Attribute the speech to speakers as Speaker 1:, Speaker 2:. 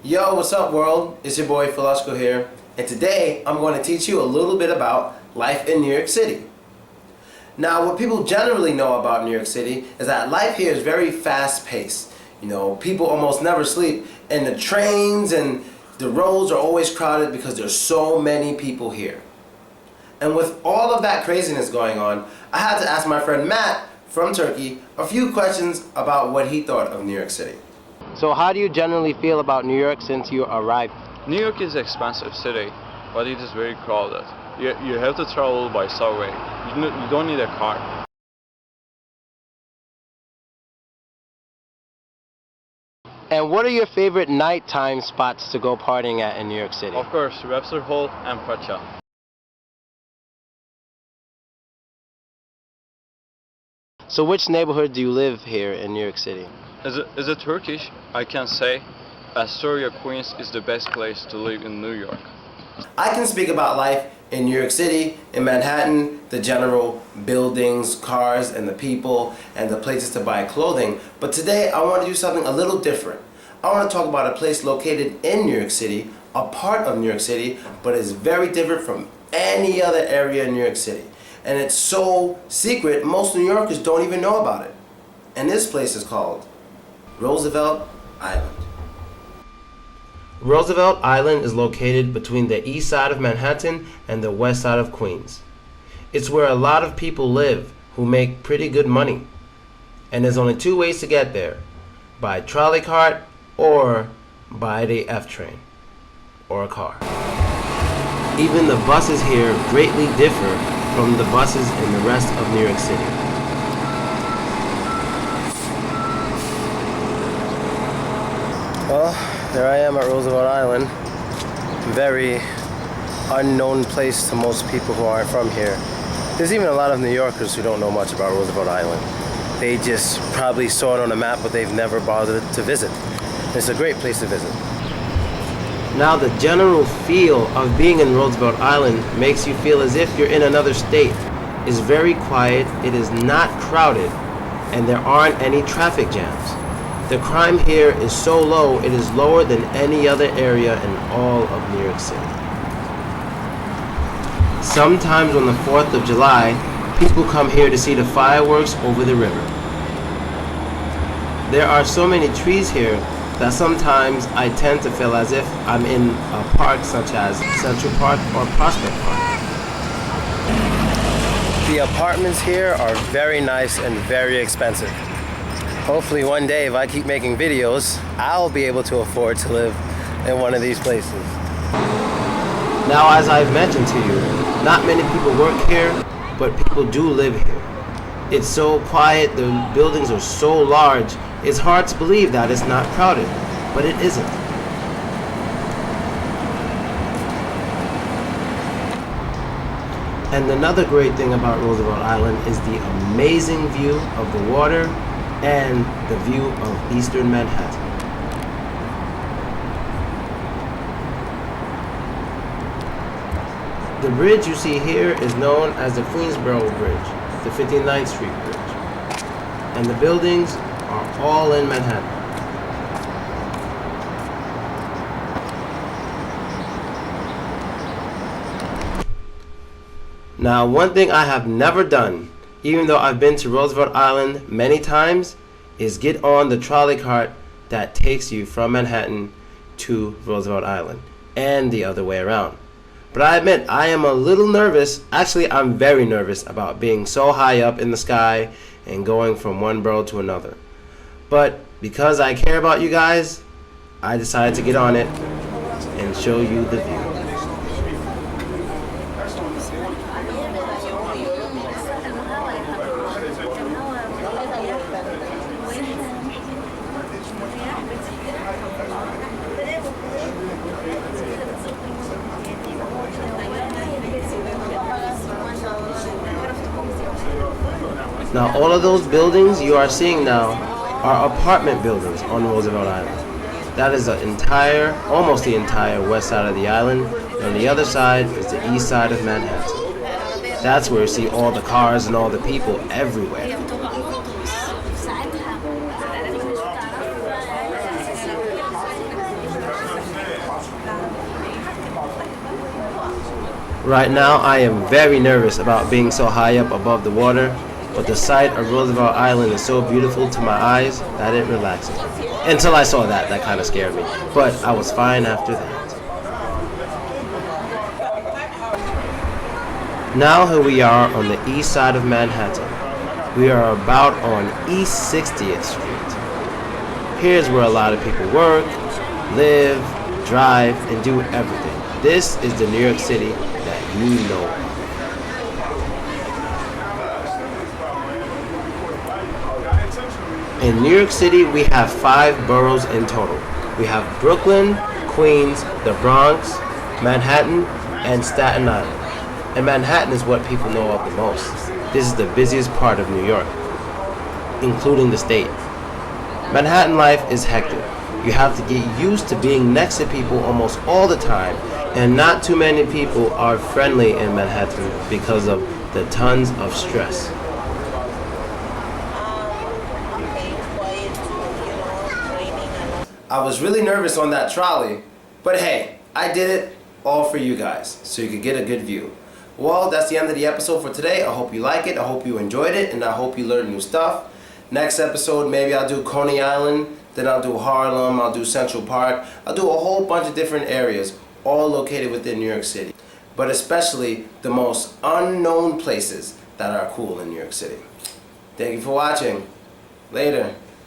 Speaker 1: Yo, what's up world? It's your boy Philosophal here, and today I'm going to teach you a little bit about life in New York City. Now, what people generally know about New York City is that life here is very fast-paced. You know, people almost never sleep, and the trains and the roads are always crowded because there's so many people here. And with all of that craziness going on, I had to ask my friend Matt from Turkey a few questions about what he thought of New York City. So how do you generally feel about New York since you arrived?
Speaker 2: New York is an expensive city, but it is very crowded. You have to travel by subway. You don't need a car.
Speaker 1: And what are your favorite nighttime spots to go partying at in New York City?
Speaker 2: Of course, Webster Hall and Pacha.
Speaker 1: So which neighborhood do you live here in New York City?
Speaker 2: As a Turkish, I can say Astoria, Queens is the best place to live in New York.
Speaker 1: I can speak about life in New York City, in Manhattan, the general buildings, cars, and the people, and the places to buy clothing. But today I want to do something a little different. I want to talk about a place located in New York City, a part of New York City, but is very different from any other area in New York City. And it's so secret, most New Yorkers don't even know about it. And this place is called Roosevelt Island. Roosevelt Island is located between the east side of Manhattan and the west side of Queens. It's where a lot of people live who make pretty good money. And there's only two ways to get there: by trolley cart or by the F train or a car. Even the buses here greatly differ from the buses in the rest of New York City. Well, there I am at Roosevelt Island. Very unknown place to most people who aren't from here. There's even a lot of New Yorkers who don't know much about Roosevelt Island. They just probably saw it on a map, but they've never bothered to visit. It's a great place to visit. Now, the general feel of being in Roosevelt Island makes you feel as if you're in another state. It's very quiet, it is not crowded, and there aren't any traffic jams. The crime here is so low, it is lower than any other area in all of New York City. Sometimes on the 4th of July, people come here to see the fireworks over the river. There are so many trees here that sometimes I tend to feel as if I'm in a park such as Central Park or Prospect Park. The apartments here are very nice and very expensive. Hopefully one day, if I keep making videos, I'll be able to afford to live in one of these places. Now, as I've mentioned to you, not many people work here, but people do live here. It's so quiet, the buildings are so large, it's hard to believe that it's not crowded, but it isn't. And another great thing about Roosevelt Island is the amazing view of the water and the view of eastern Manhattan. The bridge you see here is known as the Queensboro Bridge, the 59th Street Bridge. And the buildings are all in Manhattan. Now, one thing I have never done, even though I've been to Roosevelt Island many times, is get on the trolley cart that takes you from Manhattan to Roosevelt Island, and the other way around. But I admit, I am a little nervous. Actually, I'm very nervous about being so high up in the sky and going from one borough to another. But because I care about you guys, I decided to get on it and show you the view. Now, all of those buildings you are seeing now are apartment buildings on Roosevelt Island. That is almost the entire west side of the island, and the other side is the east side of Manhattan. That's where you see all the cars and all the people everywhere. Right now, I am very nervous about being so high up above the water, but the sight of Roosevelt Island is so beautiful to my eyes that it relaxes me. Until I saw that, that kind of scared me. But I was fine after that. Now here we are on the east side of Manhattan. We are about on East 60th Street. Here's where a lot of people work, live, drive, and do everything. This is the New York City that you know. In New York City, we have 5 boroughs in total. We have Brooklyn, Queens, the Bronx, Manhattan, and Staten Island. And Manhattan is what people know of the most. This is the busiest part of New York, including the state. Manhattan life is hectic. You have to get used to being next to people almost all the time, and not too many people are friendly in Manhattan because of the tons of stress. I was really nervous on that trolley, but hey, I did it all for you guys, so you could get a good view. Well, that's the end of the episode for today. I hope you like it, I hope you enjoyed it, and I hope you learned new stuff. Next episode, maybe I'll do Coney Island, then I'll do Harlem, I'll do Central Park. I'll do a whole bunch of different areas, all located within New York City. But especially the most unknown places that are cool in New York City. Thank you for watching. Later.